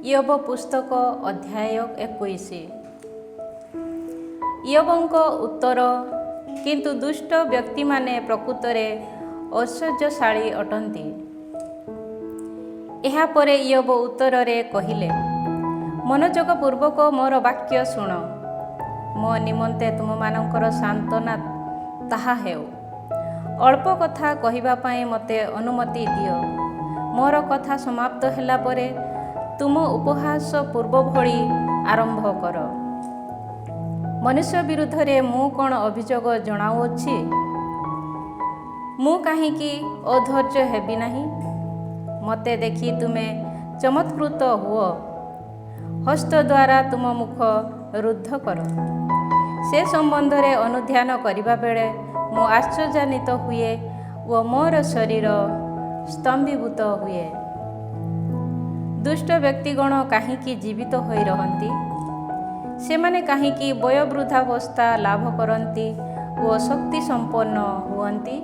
ଇୟୋବ ପୁସ୍ତକ ଅଧ୍ୟାୟ 21। ଇୟୋବଙ୍କ ଉତ୍ତର, କିନ୍ତୁ ଦୁଷ୍ଟ ବ୍ୟକ୍ତିମାନେ ପ୍ରକୃତରେ ଐଶ୍ୱର୍ଯ୍ୟଶାଳୀ ଅଟନ୍ତି। ଏହାପରେ ଇୟୋବ ଉତ୍ତରରେ କହିଲେ, ମନୋଯୋଗ ପୂର୍ବକ ମୋର ବାକ୍ୟ ଶୁଣ। ମୋ ନିମନ୍ତେ ତୁମମାନଙ୍କର ସାନ୍ତ୍ୱନା ତାହା ହେଉ। ଅଳ୍ପ କଥା କହିବା ପାଇଁ ମୋତେ ଅନୁମତି ଦିଅ। ମୋର କଥା ସମାପ୍ତ ହେଲା ପରେ ତୁମ ଉପହାସ ପୂର୍ବ ଭଳି ଆରମ୍ଭ କର। ମନୁଷ୍ୟ ବିରୁଦ୍ଧରେ ମୁଁ କ'ଣ ଅଭିଯୋଗ ଜଣାଉଅଛି? ମୁଁ କାହିଁକି ଅଧୈର୍ଯ୍ୟ ହେବି ନାହିଁ? ମୋତେ ଦେଖି ତୁମେ ଚମତ୍କୃତ ହୁଅ। ହସ୍ତ ଦ୍ୱାରା ତୁମ ମୁଖ ରୁଦ୍ଧ କର। ସେ ସମ୍ବନ୍ଧରେ ଅନୁଧ୍ୟାନ କରିବା ବେଳେ ମୁଁ ଆଶ୍ଚର୍ଯ୍ୟାନ୍ୱିତ ହୁଏ ଓ ମୋର ଶରୀର ସ୍ତମ୍ଭୀଭୂତ ହୁଏ। ଦୁଷ୍ଟ ବ୍ୟକ୍ତିଗଣ କାହିଁକି ଜୀବିତ ହୋଇ ରହନ୍ତି? ସେମାନେ କାହିଁକି ବୟୋବୃଦ୍ଧାବସ୍ଥା ଲାଭ କରନ୍ତି ଓ ଶକ୍ତି ସମ୍ପନ୍ନ ହୁଅନ୍ତି?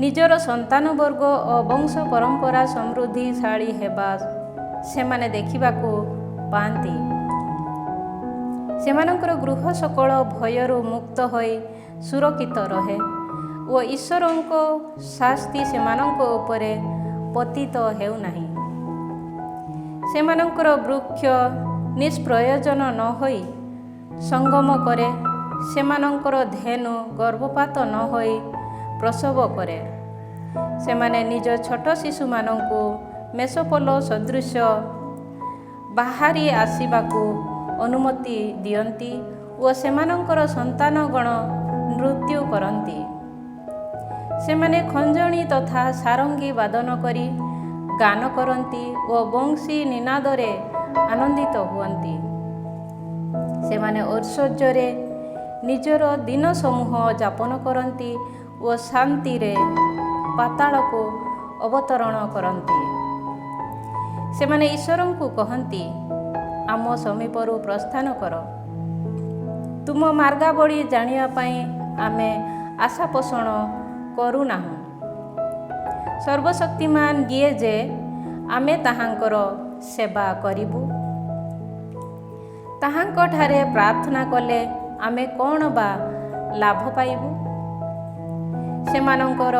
ନିଜର ସନ୍ତାନବର୍ଗ ଓ ବଂଶ ପରମ୍ପରା ସମୃଦ୍ଧିଶାଳୀ ହେବା ସେମାନେ ଦେଖିବାକୁ ପାଆନ୍ତି। ସେମାନଙ୍କର ଗୃହ ସକଳ ଭୟରୁ ମୁକ୍ତ ହୋଇ ସୁରକ୍ଷିତ ରହେ ଓ ଈଶ୍ୱରଙ୍କ ଶାସ୍ତି ସେମାନଙ୍କ ଉପରେ ପତିତ ହେଉନାହିଁ। ସେମାନଙ୍କର ବୃକ୍ଷ ନିଷ୍ପ୍ରୟୋଜନ ନ ହୋଇ ସଙ୍ଗମ କରେ। ସେମାନଙ୍କର ଧେନୁ ଗର୍ଭପାତ ନ ହୋଇ ପ୍ରସବ କରେ। ସେମାନେ ନିଜ ଛୋଟ ଶିଶୁମାନଙ୍କୁ ମେଷପଲ ସଦୃଶ ବାହାରି ଆସିବାକୁ ଅନୁମତି ଦିଅନ୍ତି ଓ ସେମାନଙ୍କର ସନ୍ତାନଗଣ ନୃତ୍ୟ କରନ୍ତି। ସେମାନେ ଖଞ୍ଜଣି ତଥା ସାରଙ୍ଗୀ ବାଦନ କରି ଗାନ କରନ୍ତି ଓ ବଂଶୀ ନିନାଦରେ ଆନନ୍ଦିତ ହୁଅନ୍ତି। ସେମାନେ ଐଶ୍ୱର୍ଯ୍ୟରେ ନିଜର ଦିନସମୂହ ଯାପନ କରନ୍ତି ଓ ଶାନ୍ତିରେ ପାତାଳକୁ ଅବତରଣ କରନ୍ତି। ସେମାନେ ଈଶ୍ୱରଙ୍କୁ କହନ୍ତି, ଆମ ସମୀପରୁ ପ୍ରସ୍ଥାନ କର। ତୁମ ମାର୍ଗାବଳୀ ଜାଣିବା ପାଇଁ ଆମେ ଆଶା ପୋଷଣ କରୁନାହୁଁ। ସର୍ବଶକ୍ତିମାନ କିଏ ଯେ ଆମେ ତାହାଙ୍କର ସେବା କରିବୁ? ତାହାଙ୍କଠାରେ ପ୍ରାର୍ଥନା କଲେ ଆମେ କ'ଣ ବା ଲାଭ ପାଇବୁ? ସେମାନଙ୍କର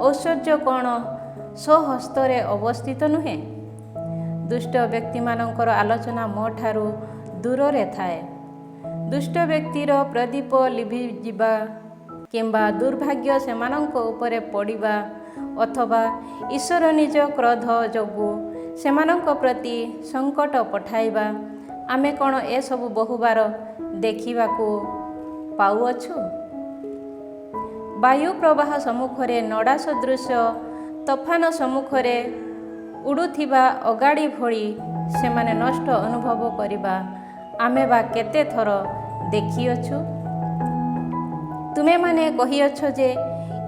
ଐଶ୍ୱର୍ଯ୍ୟ କ'ଣ ସ୍ୱହସ୍ତରେ ଅବସ୍ଥିତ ନୁହେଁ? ଦୁଷ୍ଟ ବ୍ୟକ୍ତିମାନଙ୍କର ଆଲୋଚନା ମୋ ଠାରୁ ଦୂରରେ ଥାଏ। ଦୁଷ୍ଟ ବ୍ୟକ୍ତିର ପ୍ରଦୀପ ଲିଭିଯିବା କିମ୍ବା ଦୁର୍ଭାଗ୍ୟ ସେମାନଙ୍କ ଉପରେ ପଡ଼ିବା ଅଥବା ଈଶ୍ୱର ନିଜ କ୍ରୋଧ ଯୋଗୁଁ ସେମାନଙ୍କ ପ୍ରତି ସଙ୍କଟ ପଠାଇବା, ଆମେ କ'ଣ ଏସବୁ ବହୁବାର ଦେଖିବାକୁ ପାଉଅଛୁ? ବାୟୁ ପ୍ରବାହ ସମ୍ମୁଖରେ ନଡ଼ା ସଦୃଶ, ତୋଫାନ ସମ୍ମୁଖରେ ଉଡ଼ୁଥିବା ଅଗାଡ଼ି ଭଳି ସେମାନେ ନଷ୍ଟ ଅନୁଭବ କରିବା ଆମେ ବା କେତେ ଥର ଦେଖିଅଛୁ? ତୁମେମାନେ କହିଅଛ ଯେ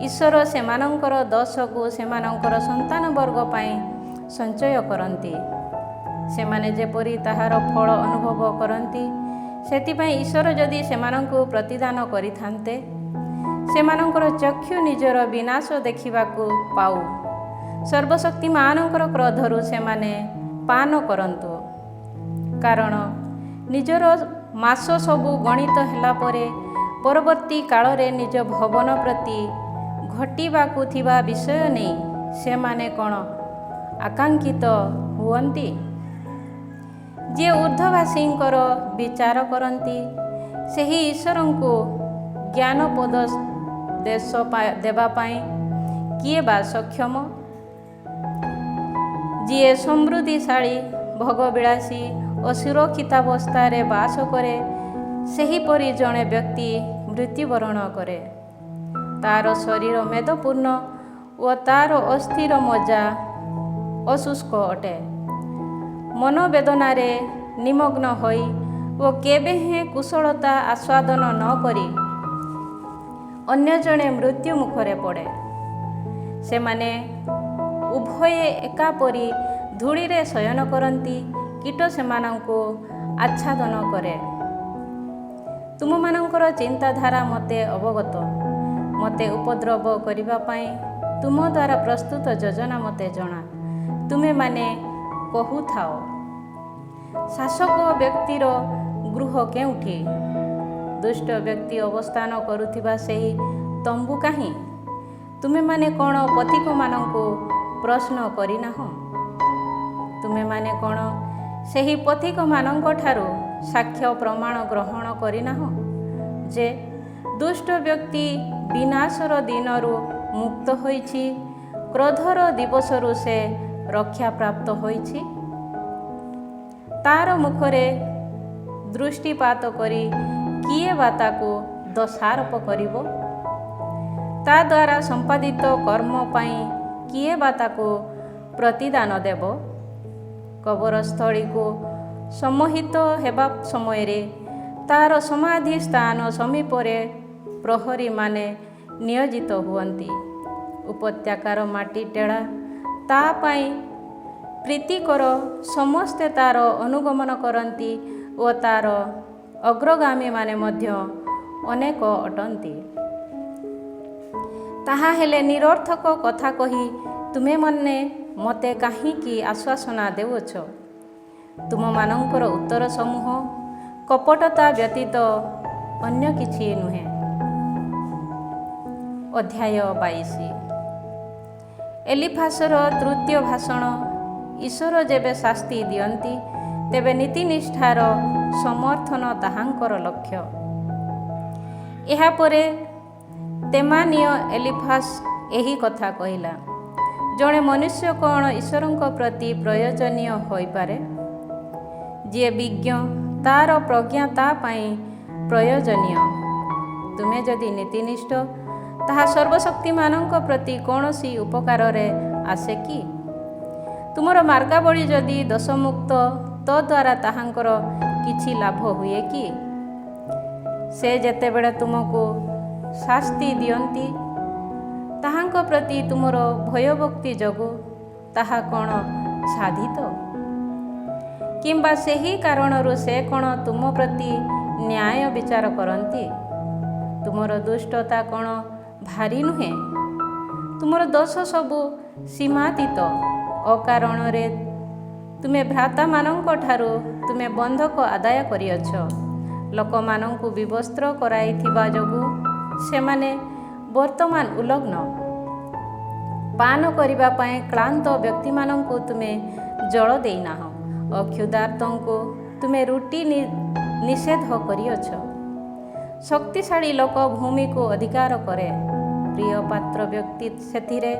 ଈଶ୍ୱର ସେମାନଙ୍କର ଦୋଷକୁ ସେମାନଙ୍କର ସନ୍ତାନବର୍ଗ ପାଇଁ ସଞ୍ଚୟ କରନ୍ତି। ସେମାନେ ଯେପରି ତାହାର ଫଳ ଅନୁଭବ କରନ୍ତି, ସେଥିପାଇଁ ଈଶ୍ୱର ଯଦି ସେମାନଙ୍କୁ ପ୍ରତିଦାନ କରିଥାନ୍ତେ, ସେମାନଙ୍କର ଚକ୍ଷୁ ନିଜର ବିନାଶ ଦେଖିବାକୁ ପାଉ। ସର୍ବଶକ୍ତିମାନଙ୍କର କ୍ରୋଧରୁ ସେମାନେ ପାନ କରନ୍ତୁ। କାରଣ ନିଜର ମାସ ସବୁ ଗଣିତ ହେଲା ପରେ ପରବର୍ତ୍ତୀ କାଳରେ ନିଜ ଭବନ ପ୍ରତି ଘଟିବାକୁ ଥିବା ବିଷୟ ନେଇ ସେମାନେ କ'ଣ ଆକାଙ୍କ୍ଷିତ ହୁଅନ୍ତି? ଯିଏ ଊର୍ଦ୍ଧ୍ୱବାସୀଙ୍କର ବିଚାର କରନ୍ତି, ସେହି ଈଶ୍ୱରଙ୍କୁ ଜ୍ଞାନୋପଦେଶ ଦେବା ପାଇଁ କିଏ ବା ସକ୍ଷମ? ଯିଏ ସମୃଦ୍ଧିଶାଳୀ, ଭୋଗବିଳାସୀ ଓ ସୁରକ୍ଷିତାବସ୍ଥାରେ ବାସ କରେ, ସେହିପରି ଜଣେ ବ୍ୟକ୍ତି ମୃତ୍ୟୁବରଣ କରେ। ତା'ର ଶରୀର ମେଦପୂର୍ଣ୍ଣ ଓ ତା'ର ଅସ୍ଥିର ମଜ୍ଜା ଅଶୁଷ୍କ ଅଟେ। ମନୋବେଦନାରେ ନିମଗ୍ନ ହୋଇ ଓ କେବେ ହେଁ କୁଶଳତା ଆସ୍ୱାଦନ ନ କରି ଅନ୍ୟ ଜଣେ ମୃତ୍ୟୁ ମୁଖରେ ପଡ଼େ। ସେମାନେ ଉଭୟେ ଏକାପରି ଧୂଳିରେ ଶୟନ କରନ୍ତି, କୀଟ ସେମାନଙ୍କୁ ଆଚ୍ଛାଦନ କରେ। ତୁମମାନଙ୍କର ଚିନ୍ତାଧାରା ମୋତେ ଅବଗତ। ମୋତେ ଉପଦ୍ରବ କରିବା ପାଇଁ ତୁମ ଦ୍ୱାରା ପ୍ରସ୍ତୁତ ଯୋଜନା ମୋତେ ଜଣା। ତୁମେମାନେ କହୁଥାଅ। ଶାସକ ବ୍ୟକ୍ତିର ଗୃହ କେଉଁଠି? ଦୁଷ୍ଟ ବ୍ୟକ୍ତି ଅବସ୍ଥାନ କରୁଥିବା ସେହି ତମ୍ବୁ କାହିଁ? ତୁମେମାନେ କ'ଣ ପଥିକମାନଙ୍କୁ ପ୍ରଶ୍ନ କରିନାହଁ? ତୁମେମାନେ କ'ଣ ସେହି ପଥିକମାନଙ୍କଠାରୁ ସାକ୍ଷ୍ୟ ପ୍ରମାଣ ଗ୍ରହଣ କରିନାହଁ ଯେ ଦୁଷ୍ଟ ବ୍ୟକ୍ତି ବିନାଶର ଦିନରୁ ମୁକ୍ତ ହୋଇଛି, କ୍ରୋଧର ଦିବସରୁ ସେ ରକ୍ଷାପ୍ରାପ୍ତ ହୋଇଛି? ତାର ମୁଖରେ ଦୃଷ୍ଟିପାତ କରି କିଏ ବା ତାକୁ ଦୋଷାରୋପ କରିବ? ତା ଦ୍ୱାରା ସମ୍ପାଦିତ କର୍ମ ପାଇଁ କିଏ ବା ତାକୁ ପ୍ରତିଦାନ ଦେବ? କବରସ୍ଥଳୀକୁ ସମୋହିତ ହେବା ସମୟରେ ତାର ସମାଧି ସ୍ଥାନ ସମୀପରେ ପ୍ରହରୀମାନେ ନିୟୋଜିତ ହୁଅନ୍ତି। ଉପତ୍ୟକାର ମାଟି ଟେଢ଼ା, ତା ପାଇଁ ପ୍ରୀତିକର, ସମସ୍ତେ ତାର ଅନୁଗମନ କରନ୍ତି ଓ ତାର ଅଗ୍ରଗାମୀମାନେ ମଧ୍ୟ ଅନେକ ଅଟନ୍ତି। ତାହା ହେଲେ ନିରର୍ଥକ କଥା କହି ତୁମେମାନେ ମୋତେ କାହିଁକି ଆଶ୍ୱାସନା ଦେଉଛ? ତୁମମାନଙ୍କର ଉତ୍ତର ସମୂହ କପଟତା ବ୍ୟତୀତ ଅନ୍ୟ କିଛି ନୁହେଁ। ଅଧ୍ୟାୟ 22। ଏଲିଫାସର ତୃତୀୟ ଭାଷଣ। ଈଶ୍ୱର ଯେବେ ଶାସ୍ତି ଦିଅନ୍ତି, ତେବେ ନୀତିନିଷ୍ଠାର ସମର୍ଥନ ତାହାଙ୍କର ଲକ୍ଷ୍ୟ। ଏହାପରେ ତେମାନୀୟ ଏଲିଫାସ ଏହି କଥା କହିଲା, ଜଣେ ମନୁଷ୍ୟ କ'ଣ ଈଶ୍ୱରଙ୍କ ପ୍ରତି ପ୍ରୟୋଜନୀୟ ହୋଇପାରେ? ଯିଏ ବିଜ୍ଞ, ତାର ପ୍ରଜ୍ଞା ତା ପାଇଁ ପ୍ରୟୋଜନୀୟ। ତୁମେ ଯଦି ନୀତିନିଷ୍ଠ, ତାହା ସର୍ବଶକ୍ତିମାନଙ୍କ ପ୍ରତି କୌଣସି ଉପକାରରେ ଆସେ କି? ତୁମର ମାର୍ଗାବଳୀ ଯଦି ଦୋଷମୁକ୍ତ, ତଦ୍ୱାରା ତାହାଙ୍କର କିଛି ଲାଭ ହୁଏ କି? ସେ ଯେତେବେଳେ ତୁମକୁ ଶାସ୍ତି ଦିଅନ୍ତି, ତାହାଙ୍କ ପ୍ରତି ତୁମର ଭୟଭକ୍ତି ଯୋଗୁଁ ତାହା କ'ଣ ସାଧିତ? କିମ୍ବା ସେହି କାରଣରୁ ସେ କ'ଣ ତୁମ ପ୍ରତି ନ୍ୟାୟ ବିଚାର କରନ୍ତି? ତୁମର ଦୁଷ୍ଟତା କ'ଣ ଭାରି ନୁହେଁ? ତୁମର ଦୋଷ ସବୁ ସୀମାତୀତ। ଅକାରଣରେ ତୁମେ ଭ୍ରାତାମାନଙ୍କଠାରୁ ତୁମେ ବନ୍ଧକ ଆଦାୟ କରିଅଛ। ଲୋକମାନଙ୍କୁ ବିବସ୍ତ୍ର କରାଇଥିବା ଯୋଗୁଁ ସେମାନେ ବର୍ତ୍ତମାନ ଉଲଗ୍ନ। ପାନ କରିବା ପାଇଁ କ୍ଳାନ୍ତ ବ୍ୟକ୍ତିମାନଙ୍କୁ ତୁମେ ଜଳ ଦେଇନାହଁ। ଅକ୍ଷୁଧାର୍ତ୍ତଙ୍କୁ ତୁମେ ରୁଟି ନିଷେଧ କରିଅଛ। ଶକ୍ତିଶାଳୀ ଲୋକ ଭୂମିକୁ ଅଧିକାର କରେ, ପ୍ରିୟ ପାତ୍ର ବ୍ୟକ୍ତି ସେଥିରେ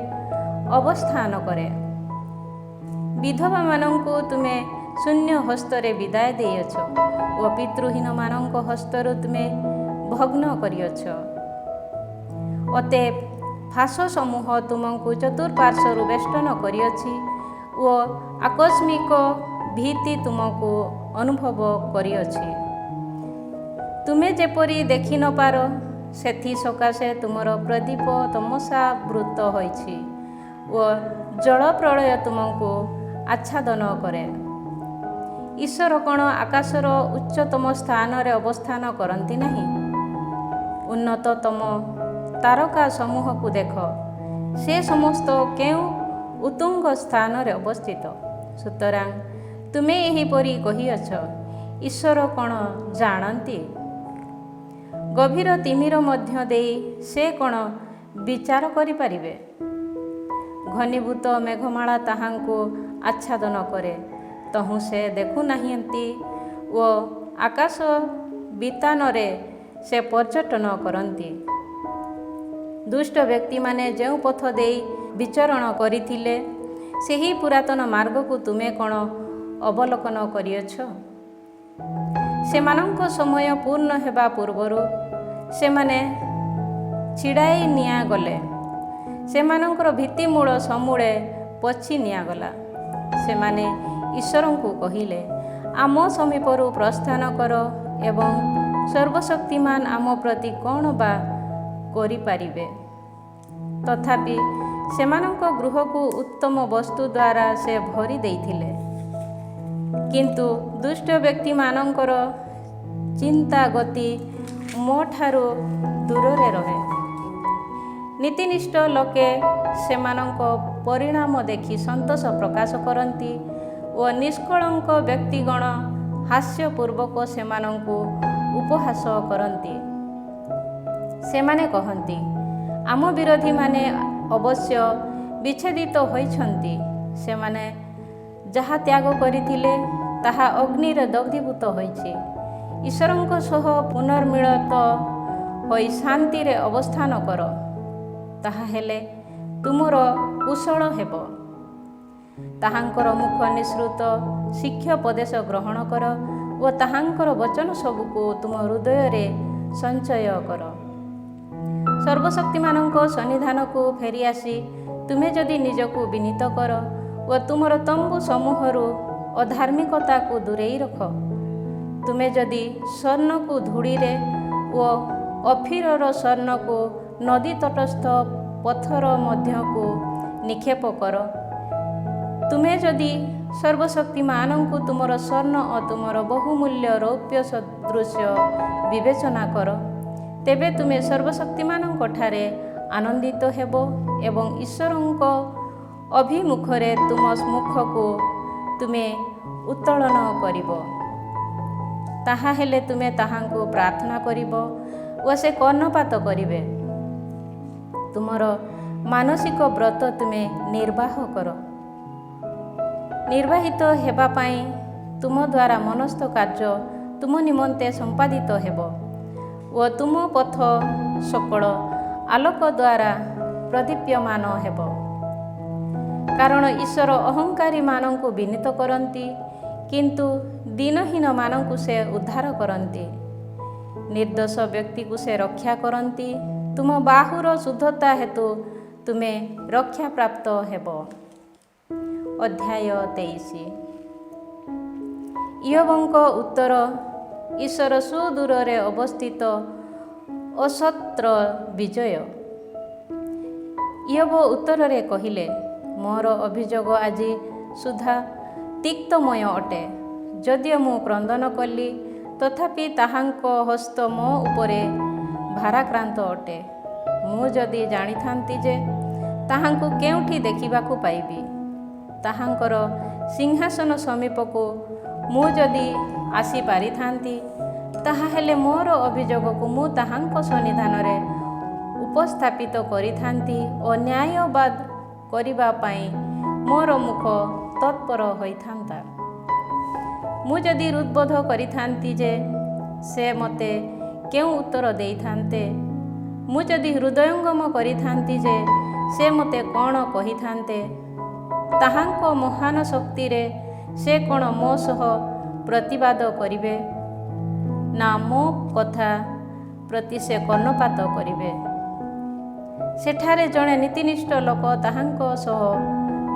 ଅବସ୍ଥାନ କରେ। ବିଧବାମାନଙ୍କୁ ତୁମେ ଶୂନ୍ୟ ହସ୍ତରେ ବିଦାୟ ଦେଇଅଛ ଓ ପିତୃହୀନମାନଙ୍କ ହସ୍ତରୁ ତୁମେ ଭଗ୍ନ କରିଅଛ। ଅତଏବ ଫାଶ ସମୂହ ତୁମକୁ ଚତୁଃପାର୍ଶ୍ୱରୁ ବେଷ୍ଟନ କରିଅଛି ଓ ଆକସ୍ମିକ ଭୀତି ତୁମକୁ ଅନୁଭବ କରିଅଛି। ତୁମେ ଯେପରି ଦେଖି ନ ପାର, ସେଥି ସକାଶେ ତୁମର ପ୍ରଦୀପ ତମସାବୃତ ହୋଇଛି ଓ ଜଳପ୍ରଳୟ ତୁମକୁ ଆଚ୍ଛାଦନ କରେ। ଈଶ୍ୱର କ'ଣ ଆକାଶର ଉଚ୍ଚତମ ସ୍ଥାନରେ ଅବସ୍ଥାନ କରନ୍ତି ନାହିଁ? ଉନ୍ନତତମ ତାରକା ସମୂହକୁ ଦେଖ, ସେ ସମସ୍ତ କେଉଁ ଉତ୍ତୁଙ୍ଗ ସ୍ଥାନରେ ଅବସ୍ଥିତ। ସୁତରାଂ ତୁମେ ଏହିପରି କହିଅଛ, ଈଶ୍ୱର କ'ଣ ଜାଣନ୍ତି? ଗଭୀର ତିମିର ମଧ୍ୟ ଦେଇ ସେ କ'ଣ ବିଚାର କରିପାରିବେ? ଘନୀଭୂତ ମେଘମାଳା ତାହାଙ୍କୁ ଆଚ୍ଛାଦନ କରେ, ତହୁଁ ସେ ଦେଖୁନାହାନ୍ତି ଓ ଆକାଶ ବିତାନରେ ସେ ପର୍ଯ୍ୟଟନ କରନ୍ତି। ଦୁଷ୍ଟ ବ୍ୟକ୍ତିମାନେ ଯେଉଁ ପଥ ଦେଇ ବିଚରଣ କରିଥିଲେ, ସେହି ପୁରାତନ ମାର୍ଗକୁ ତୁମେ କ'ଣ ଅବଲୋକନ କରିଅଛ? ସେମାନଙ୍କ ସମୟ ପୂର୍ଣ୍ଣ ହେବା ପୂର୍ବରୁ ସେମାନେ ଛିଡ଼ାଇ ନିଆଗଲେ, ସେମାନଙ୍କର ଭିତ୍ତିମୂଳ ସମୂଳେ ପୋଛି ନିଆଗଲା। ସେମାନେ ଈଶ୍ୱରଙ୍କୁ କହିଲେ, ଆମ ସମୀପରୁ ପ୍ରସ୍ଥାନ କର ଏବଂ ସର୍ବଶକ୍ତିମାନ ଆମ ପ୍ରତି କ'ଣ ବା କରିପାରିବେ? ତଥାପି ସେମାନଙ୍କ ଗୃହକୁ ଉତ୍ତମ ବସ୍ତୁ ଦ୍ୱାରା ସେ ଭରି ଦେଇଥିଲେ। କିନ୍ତୁ ଦୁଷ୍ଟ ବ୍ୟକ୍ତିମାନଙ୍କର ଚିନ୍ତା ଗତି ମୋ ଠାରୁ ଦୂରରେ ରହେ। ନୀତିନିଷ୍ଠ ଲୋକେ ସେମାନଙ୍କ ପରିଣାମ ଦେଖି ସନ୍ତୋଷ ପ୍ରକାଶ କରନ୍ତି ଓ ନିଷ୍କଳଙ୍କ ବ୍ୟକ୍ତିଗଣ ହାସ୍ୟପୂର୍ବକ ସେମାନଙ୍କୁ ଉପହାସ କରନ୍ତି। ସେମାନେ କହନ୍ତି, ଆମ ବିରୋଧୀମାନେ ଅବଶ୍ୟ ବିଚ୍ଛେଦିତ ହୋଇଛନ୍ତି। ସେମାନେ ଯାହା ତ୍ୟାଗ କରିଥିଲେ ତାହା ଅଗ୍ନିରେ ଦଗ୍ଧୀଭୂତ ହୋଇଛି। ଈଶ୍ୱରଙ୍କ ସହ ପୁନର୍ମିଳିତ ହୋଇ ଶାନ୍ତିରେ ଅବସ୍ଥାନ କର, ତାହା ହେଲେ ତୁମର କୁଶଳ ହେବ। ତାହାଙ୍କର ମୁଖ ନିଃସୃତ ଶିକ୍ଷୋପଦେଶ ଗ୍ରହଣ କର ଓ ତାହାଙ୍କର ବଚନ ସବୁକୁ ତୁମ ହୃଦୟରେ ସଞ୍ଚୟ କର। ସର୍ବଶକ୍ତିମାନଙ୍କ ସନ୍ନିଧାନକୁ ଫେରିଆସି ତୁମେ ଯଦି ନିଜକୁ ବିନୀତ କର ଓ ତୁମର ତମ୍ବୁ ସମୂହରୁ ଅଧାର୍ମିକତାକୁ ଦୂରେଇ ରଖ, ତୁମେ ଯଦି ସ୍ୱର୍ଣ୍ଣକୁ ଧୂଳିରେ ଓ ଅଫିରର ସ୍ୱର୍ଣ୍ଣକୁ ନଦୀ ତଟସ୍ଥ ପଥର ମଧ୍ୟକୁ ନିକ୍ଷେପ କର, ତୁମେ ଯଦି ସର୍ବଶକ୍ତିମାନଙ୍କୁ ତୁମର ସ୍ୱର୍ଣ୍ଣ ଓ ତୁମର ବହୁମୂଲ୍ୟ ରୌପ୍ୟ ସଦୃଶ ବିବେଚନା କର, ତେବେ ତୁମେ ସର୍ବଶକ୍ତିମାନଙ୍କଠାରେ ଆନନ୍ଦିତ ହେବ ଏବଂ ଈଶ୍ୱରଙ୍କ ଅଭିମୁଖରେ ତୁମ ମୁଖକୁ ତୁମେ ଉତ୍ତୋଳନ କରିବ। ତାହା ହେଲେ ତୁମେ ତାହାଙ୍କୁ ପ୍ରାର୍ଥନା କରିବ ଓ ସେ କର୍ଣ୍ଣପାତ କରିବେ। ତୁମର ମାନସିକ ବ୍ରତ ତୁମେ ନିର୍ବାହ କର। ନିର୍ବାହିତ ହେବା ପାଇଁ ତୁମ ଦ୍ୱାରା ମନସ୍ଥ କାର୍ଯ୍ୟ ତୁମ ନିମନ୍ତେ ସମ୍ପାଦିତ ହେବ ଓ ତୁମ ପଥ ସକଳ ଆଲୋକ ଦ୍ୱାରା ପ୍ରଦୀପ୍ୟମାନ ହେବ। କାରଣ ଈଶ୍ୱର ଅହଙ୍କାରୀମାନଙ୍କୁ ବିନୀତ କରନ୍ତି, କିନ୍ତୁ ଦୀନହୀନମାନଙ୍କୁ ସେ ଉଦ୍ଧାର କରନ୍ତି। ନିର୍ଦ୍ଦୋଷ ବ୍ୟକ୍ତିକୁ ସେ ରକ୍ଷା କରନ୍ତି। ତୁମ ବାହୁର ଶୁଦ୍ଧତା ହେତୁ ତୁମେ ରକ୍ଷାପ୍ରାପ୍ତ ହେବ। ଅଧ୍ୟାୟ 23। ଇୟୋବଙ୍କ ଉତ୍ତର। ଈଶ୍ୱର ସୁଦୂରରେ ଅବସ୍ଥିତ ଅସତ୍ର ବିଜୟ। ଇୟୋବ ଉତ୍ତରରେ କହିଲେ, ମୋର ଅଭିଯୋଗ ଆଜି ସୁଦ୍ଧା ତିକ୍ତମୟ ଅଟେ। ଯଦିଓ ମୁଁ କ୍ରନ୍ଦନ କଲି, ତଥାପି ତାହାଙ୍କ ହସ୍ତ ମୋ ଉପରେ ଭାରାକ୍ରାନ୍ତ ଅଟେ। ମୁଁ ଯଦି ଜାଣିଥାନ୍ତି ଯେ ତାହାଙ୍କୁ କେଉଁଠି ଦେଖିବାକୁ ପାଇବି, ତାହାଙ୍କର ସିଂହାସନ ସମୀପକୁ ମୁଁ ଯଦି ଆସିପାରିଥାନ୍ତି, ତାହାହେଲେ ମୋର ଅଭିଯୋଗକୁ ମୁଁ ତାହାଙ୍କ ସନ୍ନିଧାନରେ ଉପସ୍ଥାପିତ କରିଥାନ୍ତି ଓ ନ୍ୟାୟବାଦ କରିବା ପାଇଁ ମୋର ମୁଖ ତତ୍ପର ହୋଇଥାନ୍ତା। ମୁଁ ଯଦି ହୃଦବୋଧ କରିଥାନ୍ତି ଯେ ସେ ମୋତେ କେଉଁ ଉତ୍ତର ଦେଇଥାନ୍ତେ, ମୁଁ ଯଦି ହୃଦୟଙ୍ଗମ କରିଥାନ୍ତି ଯେ ସେ ମୋତେ କ'ଣ କହିଥାନ୍ତେ, ତାହାଙ୍କ ମହାନ ଶକ୍ତିରେ ସେ କ'ଣ ମୋ ସହ ପ୍ରତିବାଦ କରିବେ, ନା ମୋ କଥା ପ୍ରତି ସେ କର୍ଣ୍ଣପାତ କରିବେ। ସେଠାରେ ଜଣେ ନୀତିନିଷ୍ଠ ଲୋକ ତାହାଙ୍କ ସହ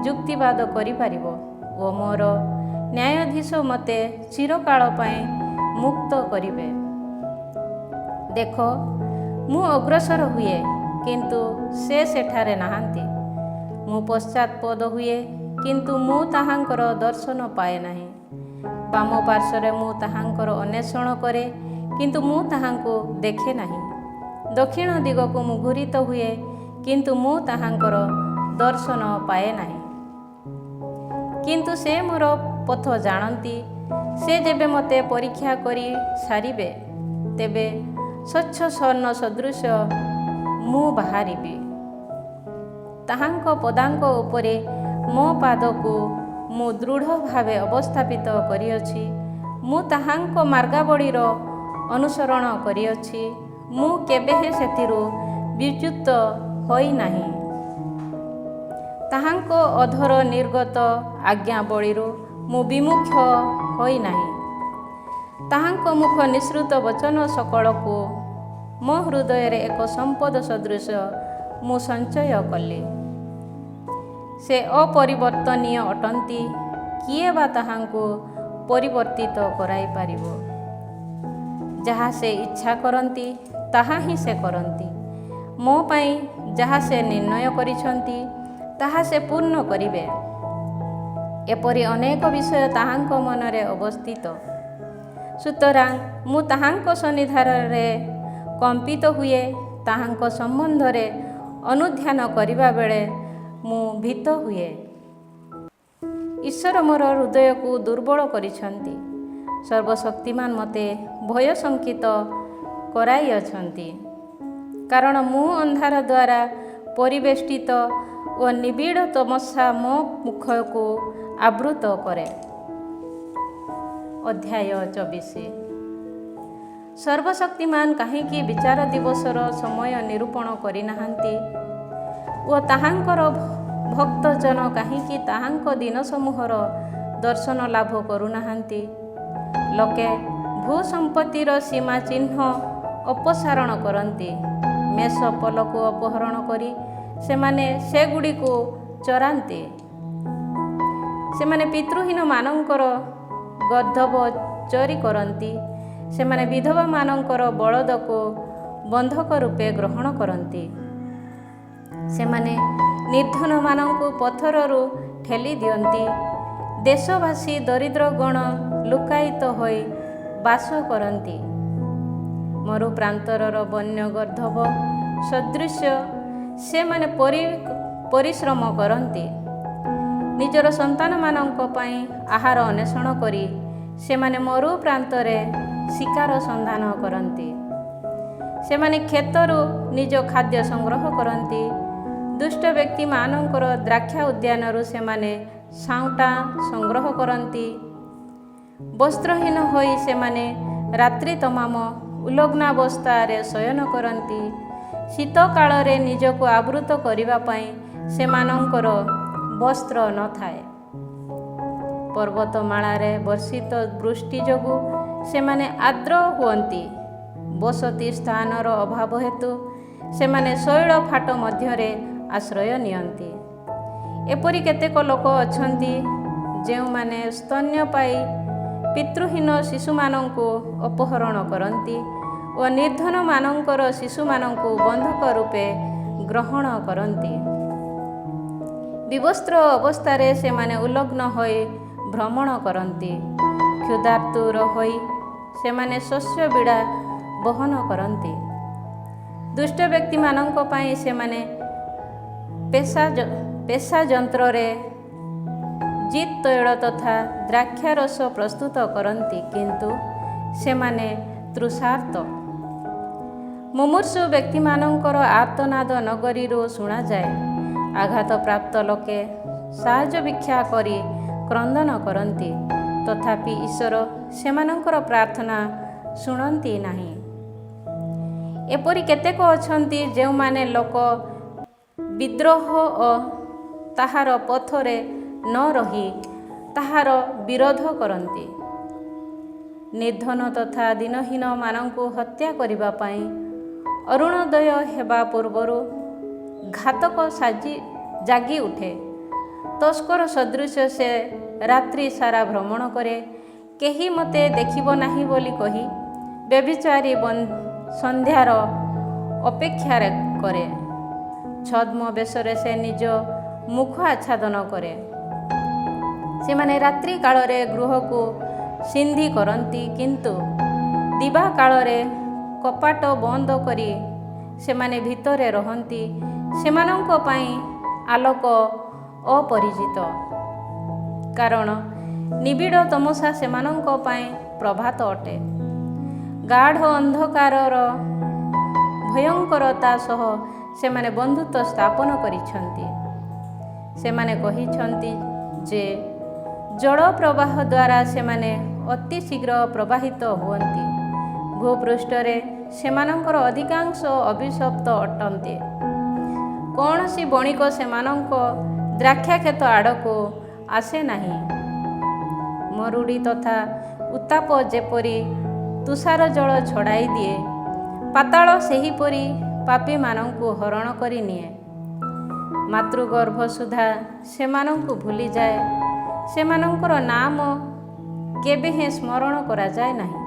ଯୁକ୍ତିବାଦ କରିପାରିବ ଓ ମୋର ନ୍ୟାୟାଧୀଶ ମୋତେ ଚିରକାଳ ପାଇଁ ମୁକ୍ତ କରିବେ। ଦେଖ, ମୁଁ ଅଗ୍ରସର ହୁଏ, କିନ୍ତୁ ସେ ସେଠାରେ ନାହାନ୍ତି। ମୁଁ ପଶ୍ଚାତ୍ପଦ ହୁଏ, କିନ୍ତୁ ମୁଁ ତାହାଙ୍କର ଦର୍ଶନ ପାଏ ନାହିଁ। ବାମ ପାର୍ଶ୍ୱରେ ମୁଁ ତାହାଙ୍କର ଅନ୍ୱେଷଣ କରେ, କିନ୍ତୁ ମୁଁ ତାହାଙ୍କୁ ଦେଖେ ନାହିଁ। ଦକ୍ଷିଣ ଦିଗକୁ ମୁଁ ଘୂରିତ ହୁଏ, କିନ୍ତୁ ମୁଁ ତାହାଙ୍କର ଦର୍ଶନ ପାଏ ନାହିଁ। କିନ୍ତୁ ସେ ମୋର ପଥ ଜାଣନ୍ତି। ସେ ଯେବେ ମୋତେ ପରୀକ୍ଷା କରି ସାରିବେ, ତେବେ ସ୍ୱଚ୍ଛ ସ୍ୱର୍ଣ୍ଣ ସଦୃଶ ମୁଁ ବାହାରିବି। ତାହାଙ୍କ ପଦାଙ୍କ ଉପରେ ମୋ ପାଦକୁ ମୁଁ ଦୃଢ଼ ଭାବେ ଅବସ୍ଥାପିତ କରିଅଛି। ମୁଁ ତାହାଙ୍କ ମାର୍ଗାବଳୀର ଅନୁସରଣ କରିଅଛି। ମୁଁ କେବେହେଁ ସେଥିରୁ ବିଚ୍ୟୁତ ହୋଇନାହିଁ। ତାହାଙ୍କ ଅଧର ନିର୍ଗତ ଆଜ୍ଞାବଳୀରୁ ମୁଁ ବିମୁଖ ହୋଇନାହିଁ। ତାହାଙ୍କ ମୁଖ ନିଃସୃତ ବଚନ ସକଳକୁ ମୋ ହୃଦୟରେ ଏକ ସମ୍ପଦ ସଦୃଶ ମୁଁ ସଞ୍ଚୟ କଲି। ସେ ଅପରିବର୍ତ୍ତନୀୟ ଅଟନ୍ତି। କିଏ ବା ତାହାଙ୍କୁ ପରିବର୍ତ୍ତିତ କରାଇପାରିବ? ଯାହା ସେ ଇଚ୍ଛା କରନ୍ତି, ତାହା ହିଁ ସେ କରନ୍ତି। ମୋ ପାଇଁ ଯାହା ସେ ନିର୍ଣ୍ଣୟ କରିଛନ୍ତି, ତାହା ସେ ପୂର୍ଣ୍ଣ କରିବେ। ଏପରି ଅନେକ ବିଷୟ ତାହାଙ୍କ ମନରେ ଅବସ୍ଥିତ। ସୁତରାଂ ମୁଁ ତାହାଙ୍କ ସନ୍ନିଧାନରେ କମ୍ପିତ ହୁଏ। ତାହାଙ୍କ ସମ୍ବନ୍ଧରେ ଅନୁଧ୍ୟାନ କରିବା ବେଳେ ମୁଁ ଭୀତ ହୁଏ। ଈଶ୍ୱର ମୋର ହୃଦୟକୁ ଦୁର୍ବଳ କରିଛନ୍ତି। ସର୍ବଶକ୍ତିମାନ ମୋତେ ଭୟ ଶଙ୍କିତ କରାଇଅଛନ୍ତି। କାରଣ ମୁଁ ଅନ୍ଧାର ଦ୍ୱାରା ପରିବେଷ୍ଟିତ ଓ ନିବିଡ଼ ତମସା ମୋ ମୁଖକୁ ଆବୃତ କରେ। ଅଧ୍ୟାୟ 24। ସର୍ବଶକ୍ତିମାନ କାହିଁକି ବିଚାର ଦିବସର ସମୟ ନିରୂପଣ କରିନାହାନ୍ତି ଓ ତାହାଙ୍କର ଭକ୍ତଜନ କାହିଁକି ତାହାଙ୍କ ଦିନ ସମୂହର ଦର୍ଶନ ଲାଭ କରୁନାହାନ୍ତି? ଲୋକେ ଭୂସମ୍ପତ୍ତିର ସୀମା ଚିହ୍ନ ଅପସାରଣ କରନ୍ତି। ମେଷ ପଲକୁ ଅପହରଣ କରି ସେମାନେ ସେଗୁଡ଼ିକୁ ଚରାନ୍ତି। ସେମାନେ ପିତୃହୀନମାନଙ୍କର ଗର୍ଦ୍ଧବ ଚୋରି କରନ୍ତି। ସେମାନେ ବିଧବାମାନଙ୍କର ବଳଦକୁ ବନ୍ଧକ ରୂପେ ଗ୍ରହଣ କରନ୍ତି। ସେମାନେ ନିର୍ଦ୍ଧନମାନଙ୍କୁ ପଥରରୁ ଠେଲି ଦିଅନ୍ତି। ଦେଶବାସୀ ଦରିଦ୍ରଗଣ ଲୁକାୟିତ ହୋଇ ବାସ କରନ୍ତି। ମରୁପ୍ରାନ୍ତରର ବନ୍ୟ ଗର୍ଦ୍ଧବ ସଦୃଶ ସେମାନେ ପରିଶ୍ରମ କରନ୍ତି। ନିଜର ସନ୍ତାନମାନଙ୍କ ପାଇଁ ଆହାର ଅନ୍ୱେଷଣ କରି ସେମାନେ ମରୁ ପ୍ରାନ୍ତରେ ଶିକାର ସନ୍ଧାନ କରନ୍ତି। ସେମାନେ କ୍ଷେତରୁ ନିଜ ଖାଦ୍ୟ ସଂଗ୍ରହ କରନ୍ତି। ଦୁଷ୍ଟ ବ୍ୟକ୍ତିମାନଙ୍କର ଦ୍ରାକ୍ଷା ଉଦ୍ୟାନରୁ ସେମାନେ ସାଉଁଟା ସଂଗ୍ରହ କରନ୍ତି। ବସ୍ତ୍ରହୀନ ହୋଇ ସେମାନେ ରାତ୍ରି ତମାମ ଉଲଗ୍ନାବସ୍ଥାରେ ଶୟନ କରନ୍ତି। ଶୀତ କାଳରେ ନିଜକୁ ଆବୃତ କରିବା ପାଇଁ ସେମାନଙ୍କର ବସ୍ତ୍ର ନଥାଏ। ପର୍ବତମାଳାରେ ବର୍ଷିତ ବୃଷ୍ଟି ଯୋଗୁଁ ସେମାନେ ଆର୍ଦ୍ର ହୁଅନ୍ତି। ବସତି ସ୍ଥାନର ଅଭାବ ହେତୁ ସେମାନେ ଶୈଳ ଫାଟ ମଧ୍ୟରେ ଆଶ୍ରୟ ନିଅନ୍ତି। ଏପରି କେତେକ ଲୋକ ଅଛନ୍ତି ଯେଉଁମାନେ ସ୍ତନ୍ୟପାୟୀ ପିତୃହୀନ ଶିଶୁମାନଙ୍କୁ ଅପହରଣ କରନ୍ତି ଓ ନିର୍ଦ୍ଧନମାନଙ୍କର ଶିଶୁମାନଙ୍କୁ ବନ୍ଧକ ରୂପେ ଗ୍ରହଣ କରନ୍ତି। ବିବସ୍ତ୍ର ଅବସ୍ଥାରେ ସେମାନେ ଉଲଗ୍ନ ହୋଇ ଭ୍ରମଣ କରନ୍ତି। କ୍ଷୁଧାର୍ତ୍ତୁର ହୋଇ ସେମାନେ ଶସ୍ୟ ବିଡ଼ା ବହନ କରନ୍ତି। ଦୁଷ୍ଟ ବ୍ୟକ୍ତିମାନଙ୍କ ପାଇଁ ସେମାନେ ପେଶା ଯନ୍ତ୍ରରେ ଜିତ୍ ତୈଳ ତଥା ଦ୍ରାକ୍ଷାରସ ପ୍ରସ୍ତୁତ କରନ୍ତି, କିନ୍ତୁ ସେମାନେ ତୃଷାର୍ତ୍ତ। ମୁମୂର୍ଷୁ ବ୍ୟକ୍ତିମାନଙ୍କର ଆର୍ତ୍ତନାଦ ନଗରୀରୁ ଶୁଣାଯାଏ। ଆଘାତପ୍ରାପ୍ତ ଲୋକେ ସାହାଯ୍ୟ ଭିକ୍ଷା କରି କ୍ରନ୍ଦନ କରନ୍ତି, ତଥାପି ଈଶ୍ୱର ସେମାନଙ୍କର ପ୍ରାର୍ଥନା ଶୁଣନ୍ତି ନାହିଁ। ଏପରି କେତେକ ଅଛନ୍ତି ଯେଉଁମାନେ ଲୋକ ବିଦ୍ରୋହ ଓ ତାହାର ପଥରେ ନ ରହି ତାହାର ବିରୋଧ କରନ୍ତି। ନିର୍ଦ୍ଧନ ତଥା ଦିନହୀନମାନଙ୍କୁ ହତ୍ୟା କରିବା ପାଇଁ ଅରୁଣୋଦୟ ହେବା ପୂର୍ବରୁ ଘାତକ ଜାଗି ଉଠେ। ତସ୍କର ସଦୃଶ ସେ ରାତ୍ରି ସାରା ଭ୍ରମଣ କରେ। କେହି ମୋତେ ଦେଖିବ ନାହିଁ ବୋଲି କହି ବ୍ୟଭିଚାରୀ ସନ୍ଧ୍ୟାର ଅପେକ୍ଷା କରେ। ଛଦ୍ମ ବେଶରେ ସେ ନିଜ ମୁଖ ଆଚ୍ଛାଦନ କରେ। ସେମାନେ ରାତ୍ରି କାଳରେ ଗୃହକୁ ସିନ୍ଧି କରନ୍ତି, କିନ୍ତୁ ଦିବା କାଳରେ କପାଟ ବନ୍ଦ କରି ସେମାନେ ଭିତରେ ରହନ୍ତି। ସେମାନଙ୍କ ପାଇଁ ଆଲୋକ ଅପରିଚିତ, କାରଣ ନିବିଡ଼ ତମସା ସେମାନଙ୍କ ପାଇଁ ପ୍ରଭାତ ଅଟେ। ଗାଢ଼ ଅନ୍ଧକାରର ଭୟଙ୍କରତା ସହ ସେମାନେ ବନ୍ଧୁତ୍ୱ ସ୍ଥାପନ କରିଛନ୍ତି। ସେମାନେ କହିଛନ୍ତି ଯେ ଜଳ ପ୍ରବାହ ଦ୍ୱାରା ସେମାନେ ଅତି ଶୀଘ୍ର ପ୍ରବାହିତ ହୁଅନ୍ତି। ଭୂପୃଷ୍ଠରେ ସେମାନଙ୍କର ଅଧିକାଂଶ ଅଭିଶପ୍ତ ଅଟନ୍ତି। କୌଣସି ବଣିକ ସେମାନଙ୍କ ଦ୍ରାକ୍ଷାକ୍ଷେତ ଆଡ଼କୁ ଆସେ ନାହିଁ। ମରୁଡ଼ି ତଥା ଉତ୍ତାପ ଯେପରି ତୁଷାର ଜଳ ଛଡ଼ାଇ ଦିଏ, ପାତାଳ ସେହିପରି ପାପୀମାନଙ୍କୁ ହରଣ କରି ନିଏ। ମାତୃଗର୍ଭ ସୁଦ୍ଧା ସେମାନଙ୍କୁ ଭୁଲିଯାଏ। ସେମାନଙ୍କର ନାମ କେବେ ହେଁ ସ୍ମରଣ କରାଯାଏ ନାହିଁ।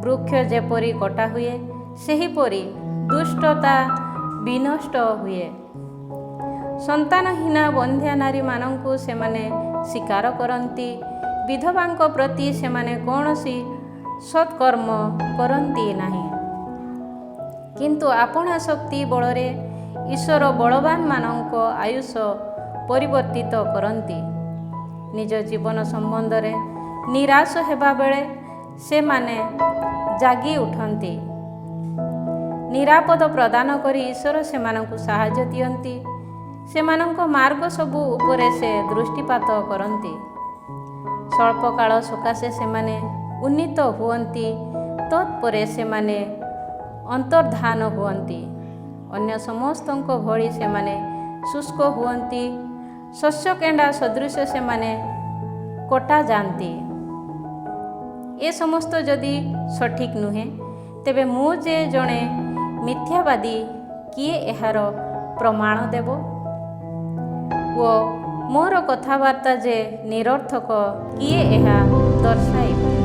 ବୃକ୍ଷ ଯେପରି କଟା ହୁଏ, ସେହିପରି ଦୁଷ୍ଟତା ବିନଷ୍ଟ ହୁଏ। ସନ୍ତାନହୀନା ବନ୍ଧ୍ୟା ନାରୀମାନଙ୍କୁ ସେମାନେ ଶିକାର କରନ୍ତି। ବିଧବାଙ୍କ ପ୍ରତି ସେମାନେ କୌଣସି ସତ୍କର୍ମ କରନ୍ତି ନାହିଁ। କିନ୍ତୁ ଆପଣା ଶକ୍ତି ବଳରେ ଈଶ୍ୱର ବଳବାନମାନଙ୍କ ଆୟୁଷ ପରିବର୍ତ୍ତିତ କରନ୍ତି। ନିଜ ଜୀବନ ସମ୍ବନ୍ଧରେ ନିରାଶ ହେବା ବେଳେ ସେମାନେ ଜାଗି ଉଠନ୍ତି। ନିରାପଦ ପ୍ରଦାନ କରି ଈଶ୍ୱର ସେମାନଙ୍କୁ ସାହାଯ୍ୟ ଦିଅନ୍ତି। ସେମାନଙ୍କ ମାର୍ଗ ସବୁ ଉପରେ ସେ ଦୃଷ୍ଟିପାତ କରନ୍ତି। ସ୍ୱଳ୍ପକାଳ ସକାଶେ ସେମାନେ ଉନ୍ନୀତ ହୁଅନ୍ତି, ତତ୍ପରେ ସେମାନେ ଅନ୍ତର୍ଦ୍ଧାନ ହୁଅନ୍ତି। ଅନ୍ୟ ସମସ୍ତଙ୍କ ଭଳି ସେମାନେ ଶୁଷ୍କ ହୁଅନ୍ତି, ଶସ୍ୟକେଣ୍ଡା ସଦୃଶ ସେମାନେ କଟାଯାଆନ୍ତି। ଏ ସମସ୍ତ ଯଦି ସଠିକ୍ ନୁହେଁ, ତେବେ ମୁଁ ଯେ ଜଣେ ମିଥ୍ୟାବାଦୀ, କିଏ ଏହାର ପ୍ରମାଣ ଦେବ? ଓ ମୋର କଥାବାର୍ତ୍ତା ଯେ ନିରର୍ଥକ, କିଏ ଏହା ଦର୍ଶାଇବ?